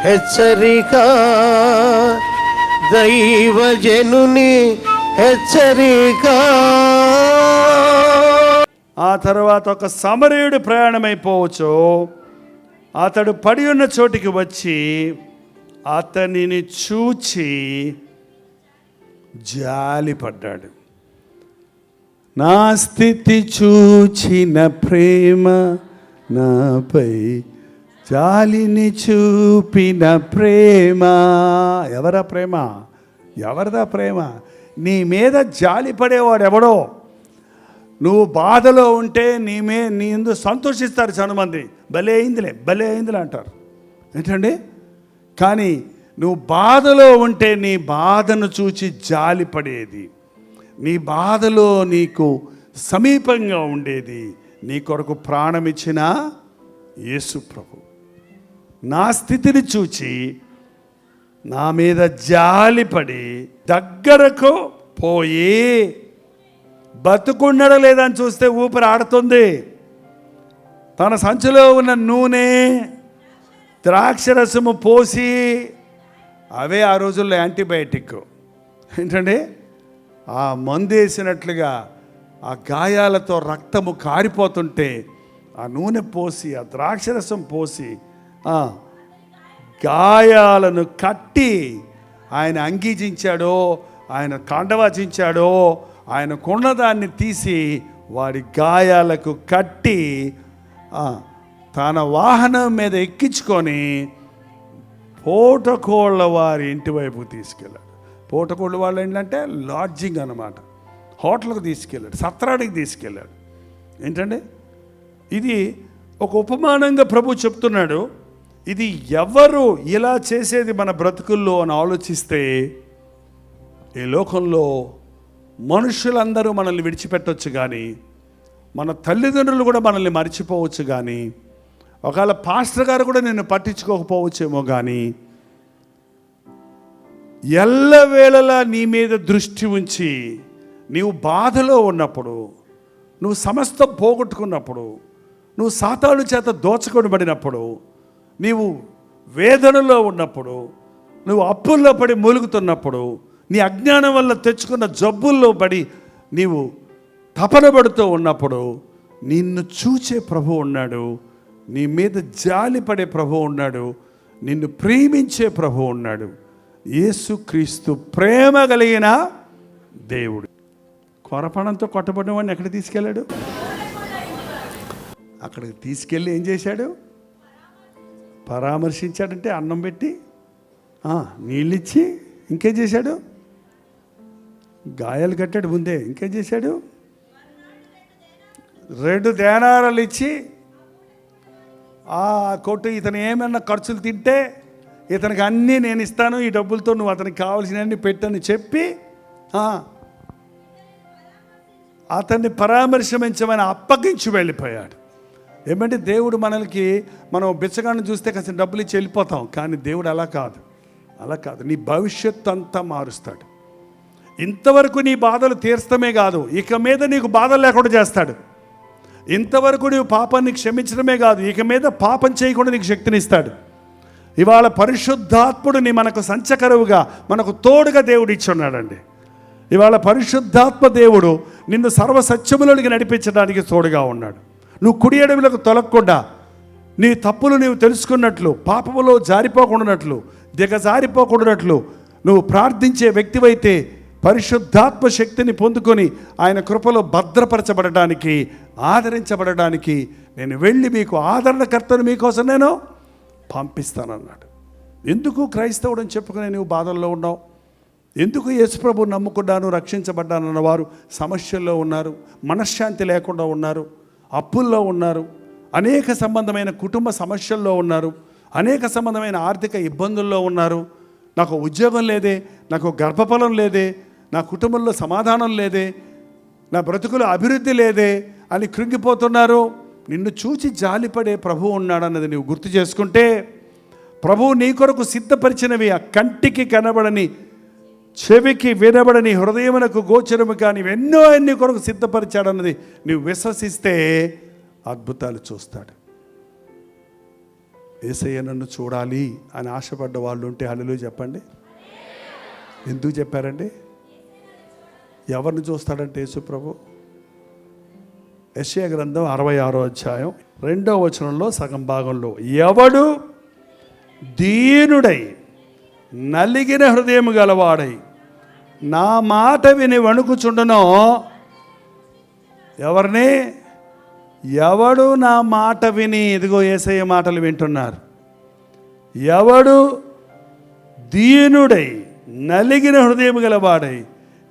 హెచ్చరిక, దైవజనుని హెచ్చరిక. ఆ తర్వాత ఒక సమరయుడు ప్రయాణమైపోవచ్చు. అతడు పడి ఉన్న చోటికి వచ్చి అతనిని చూచి జాలిపడ్డాడు. నా స్థితి చూచిన ప్రేమ, నాపై జాలిని చూపిన ప్రేమ. ఎవరా ప్రేమ? ఎవరిదా ప్రేమ? నీ మీద జాలి పడేవాడు ఎవడో. నువ్వు బాధలో ఉంటే నీ ఎందు సంతోషిస్తారు చాలామంది. భలే అయిందిలే అంటారు. ఏంటండి? కానీ నువ్వు బాధలో ఉంటే నీ బాధను చూచి జాలి పడేది, నీ బాధలో నీకు సమీపంగా ఉండేది నీ కొరకు ప్రాణమిచ్చిన యేసు ప్రభు. నా స్థితిని చూచి నా మీద జాలిపడి దగ్గరకు పోయి, బతుకున్నడ లేదని చూస్తే ఊపిరి ఆడుతుంది. తన సంచిలో ఉన్న నూనె, ద్రాక్షరసము పోసి, అవే ఆ రోజుల్లో యాంటీబయాటిక్. ఏంటండి? ఆ మందు వేసినట్లుగా ఆ గాయాలతో రక్తము కారిపోతుంటే ఆ నూనె పోసి, ఆ ద్రాక్షరసం పోసి గాయాలను కట్టి ఆయన అంగీజించాడో, ఆయన కండవాచించాడో, ఆయన కొన్నదాన్ని తీసి వాడి గాయాలకు కట్టి తన వాహనం మీద ఎక్కించుకొని పోటకోళ్ళ వారి ఇంటి వైపుకి తీసుకెళ్ళాడు. పోటకోళ్ళ వాళ్ళు ఏంటంటే లాడ్జింగ్ అన్నమాట. హోటల్కి తీసుకెళ్ళాడు, సత్రానికి తీసుకెళ్ళాడు. ఏంటండి? ఇది ఒక ఉపమానంగా ప్రభు చెప్తున్నాడు. ఇది ఎవరు ఇలా చేసేది మన బ్రతుకుల్లో అని ఆలోచిస్తే, ఈ లోకంలో మనుషులందరూ మనల్ని విడిచిపెట్టవచ్చు, కానీ మన తల్లిదండ్రులు కూడా మనల్ని మర్చిపోవచ్చు, కానీ ఒకవేళ పాస్టర్ గారు కూడా నిన్ను పట్టించుకోకపోవచ్చేమో, కానీ ఎల్లవేళలా నీ మీద దృష్టి ఉంచి నీవు బాధలో ఉన్నప్పుడు, నువ్వు సమస్తం పోగొట్టుకున్నప్పుడు, నువ్వు సాతాను చేత దోచుకొనబడినప్పుడు, నీవు వేదనలో ఉన్నప్పుడు, నువ్వు అప్పుల్లో పడి మూలుగుతున్నప్పుడు, నీ అజ్ఞానం వల్ల తెచ్చుకున్న జబ్బుల్లో పడి నీవు తపన పడుతూ ఉన్నప్పుడు నిన్ను చూచే ప్రభు ఉన్నాడు, నీ మీద జాలిపడే ప్రభు ఉన్నాడు, నిన్ను ప్రేమించే ప్రభు ఉన్నాడు. యేసుక్రీస్తు ప్రేమ కలిగిన దేవుడు. కొరపణంతో కొట్టబడిన వాడిని ఎక్కడికి తీసుకెళ్ళాడు? అక్కడికి తీసుకెళ్ళి ఏం చేశాడు? పరామర్శించాడంటే అన్నం పెట్టి, నీళ్ళిచ్చి, ఇంకేం చేశాడు? గాయాలు కట్టాడు ముందే. ఇంకేం చేశాడు? 2 దేనారాలు ఇచ్చి, కొట్టు, ఇతను ఏమన్నా ఖర్చులు తింటే ఇతనికి అన్నీ నేను ఇస్తాను, ఈ డబ్బులతో నువ్వు అతనికి కావాల్సినవన్నీ పెట్టని చెప్పి అతన్ని పరామర్శించమని అప్పగించి వెళ్ళిపోయాడు. ఏమంటే దేవుడు మనం బిచ్చగాన్ని చూస్తే కాస్త డబ్బులు ఇచ్చి వెళ్ళిపోతాం, కానీ దేవుడు అలా కాదు. నీ భవిష్యత్తు అంతా మారుస్తాడు. ఇంతవరకు నీ బాధలు తీర్చడమే కాదు, ఇక మీద నీకు బాధలు లేకుండా చేస్తాడు. ఇంతవరకు నీవు పాపాన్ని క్షమించడమే కాదు, ఇక మీద పాపం చేయకుండా నీకు శక్తినిస్తాడు. ఇవాళ పరిశుద్ధాత్ముడిని మనకు సంచకరువుగా, మనకు తోడుగా దేవుడు ఇచ్చి ఉన్నాడండి. ఇవాళ పరిశుద్ధాత్మ దేవుడు నిన్ను సర్వసత్యములోనికి నడిపించడానికి తోడుగా ఉన్నాడు. నువ్వు కుడి ఎడమలకు తొలగకుండా, నీ తప్పులు నీవు తెలుసుకున్నట్లు, పాపములో జారిపోకుండానట్లు, దిగజారిపోకుండానట్లు నువ్వు ప్రార్థించే వ్యక్తివైతే పరిశుద్ధాత్మ శక్తిని పొందుకొని ఆయన కృపలో భద్రపరచబడడానికి, ఆదరించబడడానికి నేను వెళ్ళి మీకు ఆదరణకర్తను మీకోసం నేను పంపిస్తానన్నాడు. ఎందుకు క్రైస్తవుడు అని చెప్పుకునే నువ్వు బాధల్లో ఉన్నావు? ఎందుకు యేసుప్రభు నమ్ముకున్నాను, రక్షించబడ్డానన్న వారు సమస్యల్లో ఉన్నారు, మనశ్శాంతి లేకుండా ఉన్నారు, అప్పుల్లో ఉన్నారు, అనేక సంబంధమైన కుటుంబ సమస్యల్లో ఉన్నారు, అనేక సంబంధమైన ఆర్థిక ఇబ్బందుల్లో ఉన్నారు. నాకు ఉద్యోగం లేదే, నాకు గర్భఫలం లేదే, నా కుటుంబంలో సమాధానం లేదే, నా బ్రతుకులో అభివృద్ధి లేదే అని కృంగిపోతున్నారు. నిన్ను చూచి జాలిపడే ప్రభువు ఉన్నాడన్నది నువ్వు గుర్తు చేసుకుంటే, ప్రభువు నీ కొరకు సిద్ధపరిచినవి ఆ కంటికి కనబడని, చెవికి వినబడని, హృదయమునకు గోచరము కాని ఎన్నో నీ కొరకు సిద్ధపరిచాడన్నది నువ్వు విశ్వసిస్తే అద్భుతాలు చూస్తాడు. యేసయ్య నన్ను చూడాలి అని ఆశపడ్డ వాళ్ళు ఉంటే హల్లెలూయా చెప్పండి. ఎందుకు చెప్పారండి? ఎవరిని చూస్తాడంటే యేసు ప్రభు యెషయా గ్రంథం 66వ అధ్యాయం 2వ వచనంలో సగం భాగంలో, ఎవడు దీనుడై నలిగిన హృదయం గలవాడై నా మాట విని వణుకుచుండనో, ఎవరిని? ఎవడు నా మాట విని, ఇదిగో యేసయ్య మాటలు వింటున్నారు, ఎవడు దీనుడై నలిగిన హృదయం గలవాడై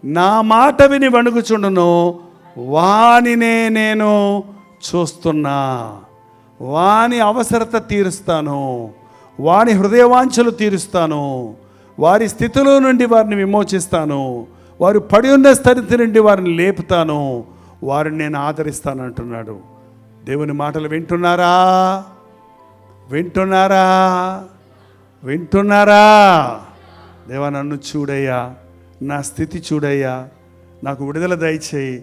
నా మాట విని వణుకుచుండను వానినే నేను చూస్తున్నా. వాని అవసరత తీరుస్తాను, వాని హృదయవాంఛలు తీరుస్తాను, వారి స్థితిలో నుండి వారిని విమోచిస్తాను, వారు పడి ఉన్న స్థితి నుండి వారిని లేపుతాను, వారిని నేను ఆదరిస్తాను అంటున్నాడు. దేవుని మాటలు వింటున్నారా? వింటున్నారా? వింటున్నారా? దేవా నన్ను చూడయ్యా, నా స్థితి చూడయ్యా, నాకు విడుదల దయచేయి,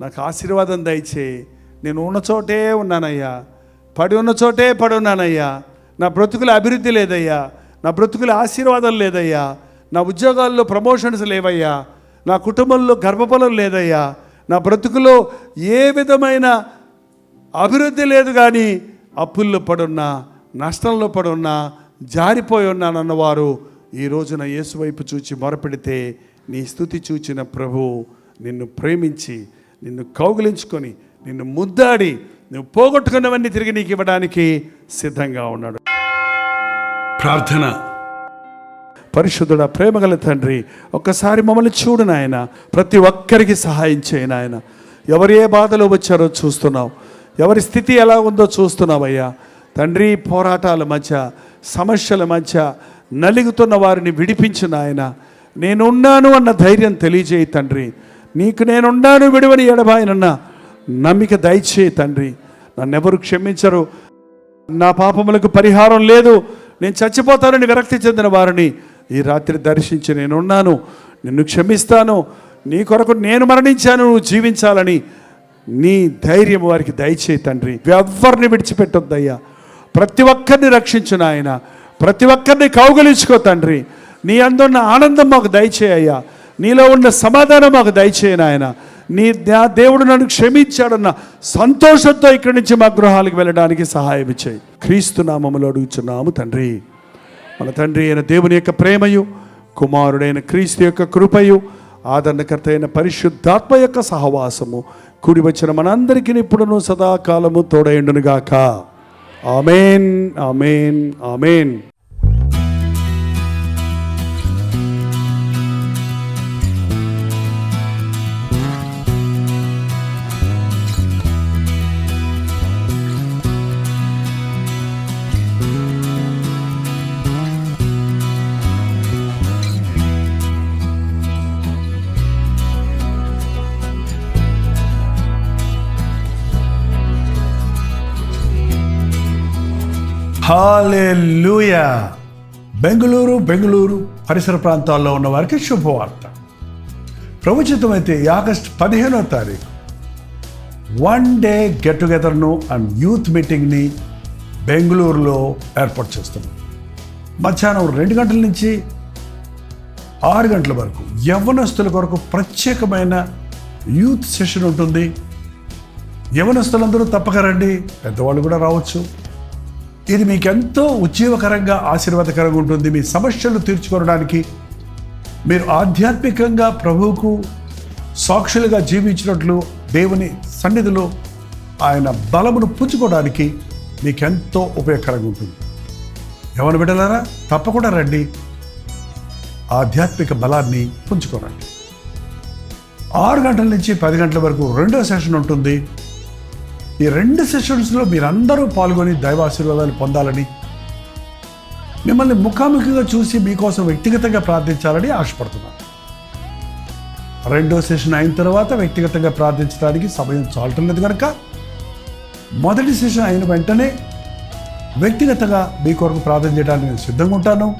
నాకు ఆశీర్వాదం దయచేయి. నేను ఉన్న చోటే ఉన్నానయ్యా, పడి ఉన్న చోటే పడి ఉన్నానయ్యా, నా బ్రతుకుల అభివృద్ధి లేదయ్యా, నా బ్రతుకుల ఆశీర్వాదం లేదయ్యా, నా ఉద్యోగాల్లో ప్రమోషన్స్ లేవయ్యా, నా కుటుంబంలో గర్భఫలం లేదయ్యా, నా బ్రతుకులో ఏ విధమైన అభివృద్ధి లేదు, కానీ అప్పుల్లో పడున్నా, నష్టంలో పడున్నా, జారిపోయి ఉన్నానన్నవారు ఈ రోజున యేసు వైపు చూచి మొరపెడితే నీ స్తుతి చూచిన ప్రభు నిన్ను ప్రేమించి నిన్ను కౌగిలించుకొని నిన్ను ముద్దాడి నువ్వు పోగొట్టుకున్నవన్నీ తిరిగి నీకు ఇవ్వడానికి సిద్ధంగా ఉన్నాడు. ప్రార్థన. పరిశుద్ధుడా, ప్రేమగల తండ్రి, ఒక్కసారి మమ్మల్ని చూడు నాయన. ప్రతి ఒక్కరికి సహాయం చేయి నాయన. ఎవరు ఏ బాధలో వచ్చారో చూస్తున్నావు, ఎవరి స్థితి ఎలా ఉందో చూస్తున్నావయ్యా తండ్రి. పోరాటాల మధ్య, సమస్యల మధ్య నలుగుతున్న వారిని విడిపించు నాయన. నేనున్నాను అన్న ధైర్యం తెలియజేయి తండ్రి. నీకు నేనున్నాను, విడువని ఎడబాయనన్న నమ్మిక దయచేయి తండ్రి. నన్నెవరు క్షమించరు, నా పాపములకు పరిహారం లేదు, నేను చచ్చిపోతానని విరక్తి చెందిన వారిని ఈ రాత్రి దర్శించి నేనున్నాను, నిన్ను క్షమిస్తాను, నీ కొరకు నేను మరణించాను, నువ్వు జీవించాలని నీ ధైర్యం వారికి దయచేయి తండ్రి. ఎవరిని విడిచిపెట్టొద్దయ్యా. ప్రతి ఒక్కరిని రక్షించు నాయన. ప్రతి ఒక్కరిని కౌగలించుకో తండ్రి. నీ అందున్న ఆనందం మాకు దయచేయ్యా. నీలో ఉన్న సమాధానం మాకు దయచేయ నాయన. నా దేవుడు నన్ను క్షమించాడన్న సంతోషంతో ఇక్కడి నుంచి మా గృహాలకు వెళ్ళడానికి సహాయం ఇచ్చాయి. క్రీస్తు నామములో అడుగుచున్నాము తండ్రి. మన తండ్రి అయిన దేవుని యొక్క ప్రేమయు, కుమారుడైన క్రీస్తు యొక్క కృపయు, ఆదరణకర్త అయిన పరిశుద్ధాత్మ యొక్క సహవాసము కూడి వచ్చిన మనందరికీ ఇప్పుడును సదాకాలము తోడైండునుగాక. ఆమేన్, ఆమేన్, ఆమేన్. హల్లెలూయా. బెంగళూరు పరిసర ప్రాంతాల్లో ఉన్న వారికి శుభవార్త. ప్రభుత్వమైతే ఆగస్టు 15వ తారీఖు వన్ డే గెట్ టుగెదర్ను అండ్ యూత్ మీటింగ్ని బెంగళూరులో ఏర్పాటు చేస్తున్నాం. మధ్యాహ్నం 2 గంటల నుంచి 6 గంటల వరకు యవ్వనస్తుల కొరకు ప్రత్యేకమైన యూత్ సెషన్ ఉంటుంది. యవ్వనస్తులందరూ తప్పక రండి, పెద్దవాళ్ళు కూడా రావచ్చు. ఇది మీకు ఎంతో ఉజ్జీవకరంగా, ఆశీర్వాదకరంగా ఉంటుంది. మీ సమస్యలు తీర్చుకోవడానికి, మీరు ఆధ్యాత్మికంగా ప్రభువుకు సాక్షులుగా జీవించినట్లు దేవుని సన్నిధిలో ఆయన బలమును పుంజుకోవడానికి మీకు ఎంతో ఉపయోగకరంగా ఉంటుంది. యవ్వన బిడ్డలారా, తప్పకుండా రండి, ఆధ్యాత్మిక బలాన్ని పుంజుకోరండి. 6 గంటల నుంచి 10 గంటల వరకు 2వ సెషన్ ఉంటుంది. ఈ 2 సెషన్స్లో మీరందరూ పాల్గొని దైవాశీర్వాదాలు పొందాలని, మిమ్మల్ని ముఖాముఖిగా చూసి మీకోసం వ్యక్తిగతంగా ప్రార్థించాలని ఆశపడుతున్నాను. 2వ సెషన్ అయిన తర్వాత వ్యక్తిగతంగా ప్రార్థించడానికి సమయం చాలటం లేదు కనుక, మొదటి సెషన్ అయిన వెంటనే వ్యక్తిగతంగా మీ కొరకు ప్రార్థన చేయడానికి నేను సిద్ధంగా ఉంటాను.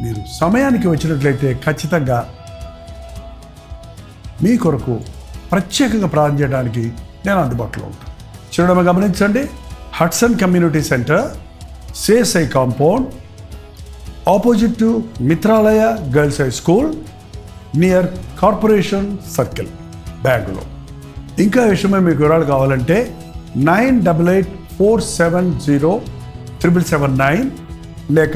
మీరు సమయానికి వచ్చినట్లయితే ఖచ్చితంగా మీ కొరకు ప్రత్యేకంగా ప్రార్థన చేయడానికి నేను అందుబాటులో ఉంటాను. చిరునామా గమనించండి. హడ్సన్ కమ్యూనిటీ సెంటర్, సేసై compound, opposite to Mitralaya girls high school, near corporation circle, Bengaluru. ఇంకా విషయమే మీకు వివరాలు కావాలంటే 9884707779 లేక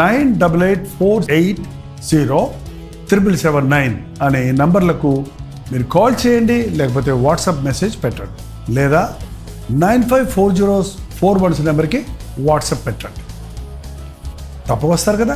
9884807779 అనే నంబర్లకు మీరు కాల్ చేయండి, లేకపోతే వాట్సాప్ మెసేజ్ పెట్టండి, లేదా 954041 నెంబర్కి వాట్సాప్ పెట్టండి. తప్పక వస్తారు కదా.